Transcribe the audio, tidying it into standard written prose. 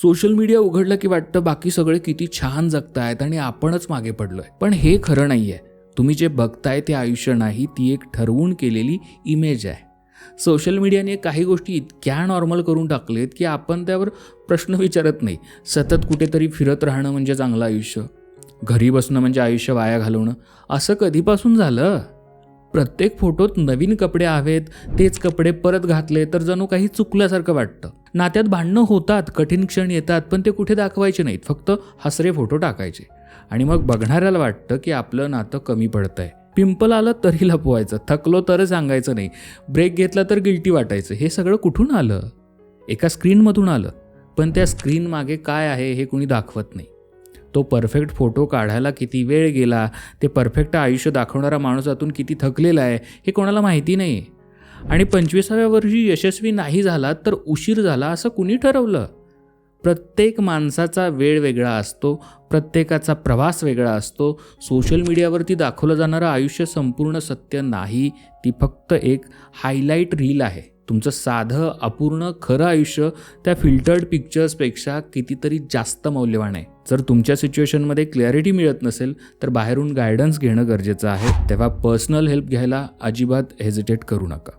Social media उघडलं की वाटतं बाकी सगळे किती छान जगतायत आणि आपणच मागे पडलोय. पण हे खरं नाहीये. तुम्ही जे बघताय ते आयुष्य नाही, ती एक ठरवून केलेली इमेज आहे. सोशल मीडियाने काही गोष्टी इतक्या नॉर्मल करून टाकलेत की आपण त्यावर प्रश्न विचारत नाही. सतत कुठेतरी फिरत राहणं म्हणजे चांगलं आयुष्य, घरी बसणं म्हणजे आयुष्य वाया घालवणं, असं कधीपासून झालं? प्रत्येक फोटोत नवीन कपडे हवेत, तेच कपडे परत घातले तर जणू काही चुकल्यासारखं वाटतं. नात्यात भांडणं होतात, कठीण क्षण येतात, पण ते कुठे दाखवायचे नाहीत, फक्त हसरे फोटो टाकायचे. आणि मग बघणाऱ्याला वाटतं की आपलं नातं कमी पडतंय. पिंपल आलं तरी लपवायचं, थकलो तर सांगायचं नाही, ब्रेक घेतला तर गिल्टी वाटायचं. हे सगळं कुठून आलं? एका स्क्रीनमधून आलं. पण त्या स्क्रीन मागे काय आहे हे कुणी दाखवत नाही. तो परफेक्ट फोटो काढायला किती वेळ गेला, ते परफेक्ट आयुष्य दाखवणारा माणूस आतून किती थकलेला आहे हे कोणाला माहिती नाही. आणि 25व्या वर्षी यशस्वी नाही झाला तर उशीर झाला असं कुणी ठरवलं? प्रत्येक माणसाचा वेळ वेगळा असतो, प्रत्येकाचा प्रवास वेगळा असतो. सोशल मीडियावरती दाखवलं जाणारं आयुष्य संपूर्ण सत्य नाही, ती फक्त एक हायलाईट रील आहे. तुमचं साधं अपूर्ण खरं आयुष्य त्या फिल्टर्ड पिक्चर्सपेक्षा कितीतरी जास्त मौल्यवान आहे. जर तुमच्या सिच्युएशनमध्ये क्लॅरिटी मिळत नसेल तर बाहेरून गायडन्स घेणं गरजेचं आहे. तेव्हा पर्सनल हेल्प घ्यायला अजिबात हेजिटेट करू नका.